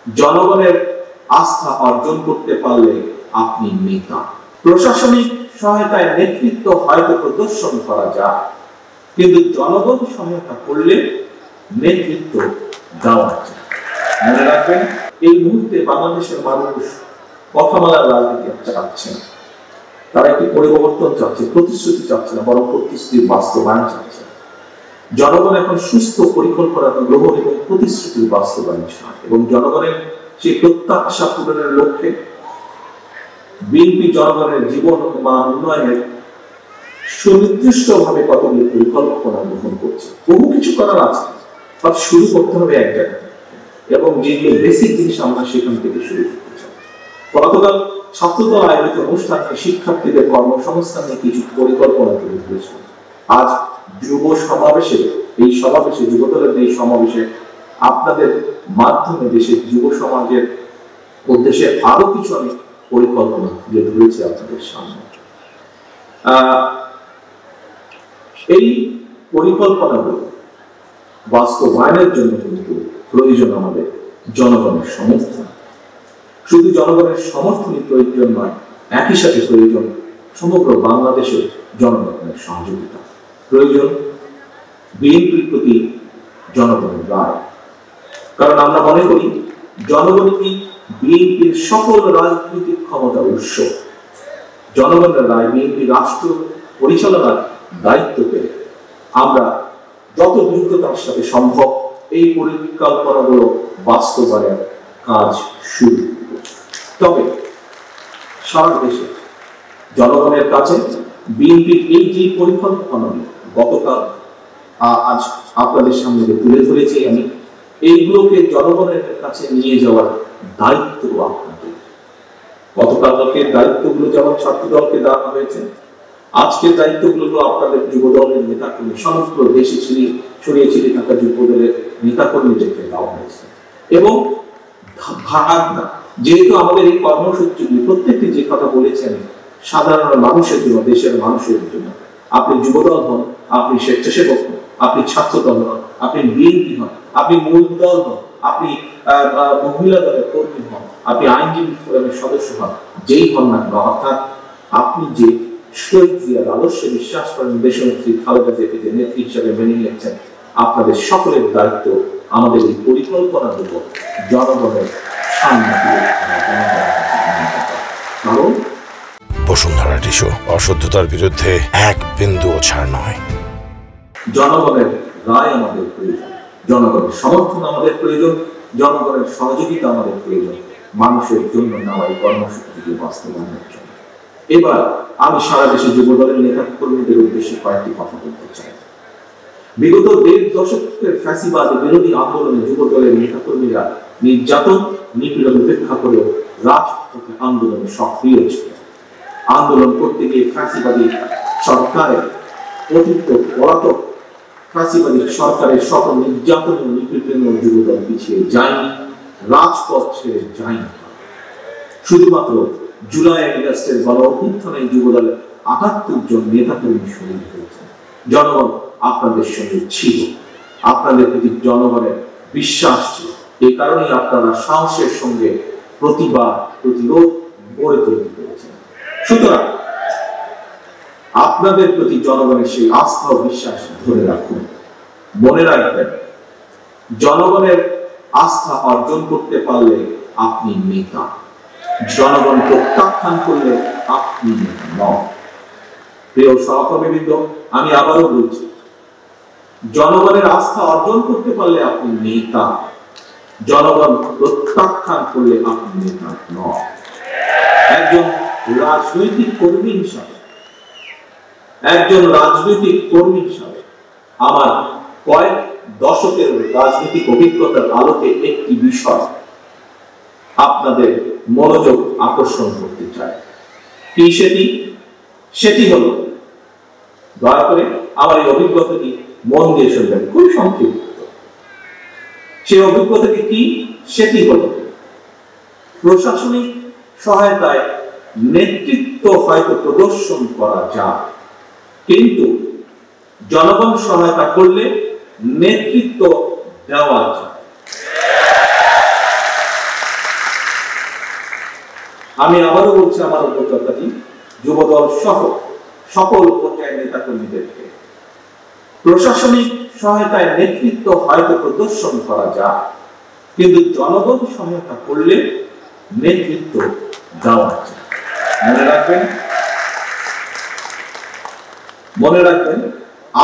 জনগণের আস্থা অর্জন করতে পারলে আপনি নেতা। প্রশাসনিক সহায়তায় নেতৃত্ব হয়তো প্রদর্শন করা যায়, কিন্তু জনগণ সহায়তা করলে নেতৃত্ব দেওয়া যায়। মনে রাখবেন, এই মুহূর্তে বাংলাদেশের মানুষ কথা বলার রাজনীতি চাচ্ছে না। তারা একটি পরিবর্তন চাচ্ছে, প্রতিশ্রুতি চাচ্ছে না, বরং প্রতিশ্রুতির বাস্তবায়ন চাচ্ছে। জনগণ এখন সুস্থ পরিকল্পনা গ্রহণ এবং প্রতিশ্রুতির বাস্তবায়ন চায়, এবং জনগণের সেই প্রত্যাশা পূরণের লক্ষ্যে বিএনপি জনগণের জীবন মান উন্নয়নের সুনির্দিষ্টভাবে কতগুলি পরিকল্পনা গ্রহণ করছে। বহু কিছু করার আছে, বাট শুরু করতে হবে এক জায়গা থেকে, এবং যেগুলো বেসিক জিনিস আমরা সেখান থেকে শুরু করতে চাই। গতকাল ছাত্রদল আয়োজিত অনুষ্ঠানে শিক্ষার্থীদের কর্মসংস্থান নিয়ে কিছু পরিকল্পনা তুলে ধরেছে। আজ যুব সমাবেশে, এই সমাবেশে, যুবদলের এই সমাবেশে আপনাদের মাধ্যমে দেশের যুব সমাজের উদ্দেশ্যে আরো কিছু আমি পরিকল্পনা তুলে ধরেছি আপনাদের সামনে। এই পরিকল্পনাগুলো বাস্তবায়নের জন্য কিন্তু প্রয়োজন আমাদের জনগণের সমর্থন। শুধু জনগণের সমর্থনই প্রয়োজন নয়, একই সাথে প্রয়োজন সমগ্র বাংলাদেশের জনগণের সহযোগিতা। প্রয়োজন বিএনপির প্রতি জনগণের রায়, কারণ আমরা মনে করি জনগণই বিএনপির সকল রাজনৈতিক ক্ষমতার উৎস। জনগণের রায় বিএনপি রাষ্ট্র পরিচালনার দায়িত্ব পেলে আমরা যত দ্রুততার সাথে সম্ভব এই পরিকল্পনাগুলো বাস্তবায়নের কাজ শুরু করব। তবে সারা দেশে জনগণের কাছে বিএনপির এই যে পরিকল্পনা গতকাল আজ আপনাদের সামনে তুলে ধরেছি আমি, এইগুলোকে জনগণের কাছে নিয়ে যাওয়ার দায়িত্ব আপনাদের। গতকালকের দায়িত্বগুলো যেমন ছাত্রদলকে দেওয়া হয়েছে, আজকের দায়িত্বগুলো আপনাদের যুবদলের নেতাকর্মী, সমগ্র দেশে ছড়িয়ে ছিটিয়ে থাকা যুবদলের নেতাকর্মীদেরকে দেওয়া হয়েছে। এবং ভাগ না, যেহেতু আমাদের এই কর্মসূচিগুলি প্রত্যেকটি যে কথা বলেছেন সাধারণ মানুষের জন্য, দেশের মানুষের জন্য, আপনি যুবদল হন, আপনি স্বেচ্ছাসেবক হন, আপনি ছাত্রদল হন, আপনি বিএনপি হন, আপনি মূল দল হন, আপনি মহিলা দলের কর্মী হন, আপনি আইনজীবী ফোরামের সদস্য হন, যেই হন না, অর্থাৎ আপনি যে শহীদ জিয়ার আদর্শে বিশ্বাস করেন, দেশনেত্রী খালেদা জিয়াকে যে নেত্রী হিসেবে মেনে নিয়েছেন, আপনাদের সকলের দায়িত্ব আমাদের এই পরিকল্পনাগুলো জনগণের সামনে দিয়ে কারণ বসুন্ধরা টিস্যু অশুদ্ধতার বিরুদ্ধে এক বিন্দুও ছাড় নয়। জনগণের রায় আমাদের প্রয়োজন, জনগণের সমর্থন আমাদের প্রয়োজন, জনগণের সহযোগিতা আমাদের প্রয়োজন মানুষের জন্য নেওয়া এই কর্মসূচিকে বাস্তবায়নের জন্য। এবার আমি সারা দেশে যুবদলের নেতা কর্মীদের উদ্দেশ্যে কয়েকটি কথা বলতে চাই। বিগত ১.৫ দশকের ফ্যাসিবাদ বিরোধী আন্দোলনে যুবদলের নেতা কর্মীরা নির্যাতন নিপীড়ন উপেক্ষা করে রাজপথে আন্দোলনে সক্রিয় ছিল। আন্দোলন করতে গিয়ে ফ্যাসিবাদী সরকারের অতীত পলাতক ফ্যাসিবাদী সরকারের সকল নির্যাতন ও নিপীড়নের যুবদল পিছিয়ে যায়নি, রাজপথ ছেড়ে যায়নি। শুধুমাত্র জুলাই আগস্টের গণ অভ্যুত্থানে যুবদলের ৭৮ জন নেতাকর্মী শহীদ হয়েছে। জনগণ আপনাদের সঙ্গে ছিল, আপনাদের প্রতি জনগণের বিশ্বাস ছিল। এই কারণেই আপনারা সাহসের সঙ্গে প্রতিবাদ প্রতিরোধ গড়ে তুলতে পেরেছেন। সুতরাং আপনাদের প্রতি জনগণের সেই আস্থা ও বিশ্বাস ধরে রাখুন। মনে রাখবেন, জনগণের আস্থা অর্জন করতে পারলে আপনি নেতা, জনগণ প্রত্যাখ্যান করলে আপনি নেতা নন। প্রিয় সহকর্মীবৃন্দ, আমি আবারও বলছি, জনগণের আস্থা অর্জন করতে পারলে আপনি নেতা, জনগণ প্রত্যাখ্যান করলে আপনি নেতা নন। একজন রাজনৈতিক কর্মী হিসাবে আমার কয়েক দশকের রাজনৈতিক অভিজ্ঞতার আলোকে একটি বিষয় আপনাদের মনোযোগ আকর্ষণ করতে চাই। কি সেটি হলো, দয়া করে আমার এই অভিজ্ঞতাটি মন দিয়ে শুনবেন, খুব সংক্ষিপ্ত। সেই অভিজ্ঞতাটি কি? সেটি হলো, প্রশাসনিক সহায়তায় নেতৃত্ব হয়তো প্রদর্শন করা যায়, কিন্তু জনগণ সহায়তা করলে নেতৃত্ব দেওয়া যায়। আমি আবারও বলছি আমার অভিজ্ঞতাটি যুবদল সহ সকল পর্যায়ের নেতা কর্মীদেরকে, প্রশাসনিক সহায়তায় নেতৃত্ব হয়তো প্রদর্শন করা যায়, কিন্তু জনগণ সহায়তা করলে নেতৃত্ব দেওয়া যায়। মনে রাখবেন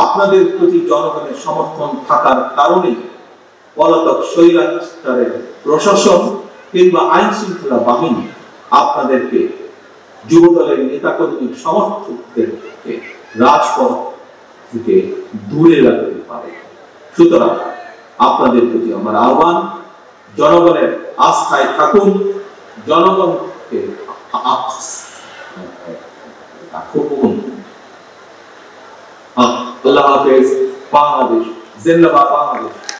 আপনাদের প্রতি জনগণের সমর্থন থাকার কারণে পলাতক স্বৈরাচারের প্রশাসন কিংবা আইন শৃঙ্খলা বাহিনী আপনাদেরকে, যুবদলের নেতাকর্মী সমর্থকদেরকে রাজপথ থেকে দূরে রাখতে পারে। সুতরাং আপনাদের প্রতি আমার আহ্বান, জনগণের আস্থায় থাকুন, জনগণকে আল্লাহ হাফেজ। বাংলাদেশ জিন্দাবাদ, বাংলাদেশ।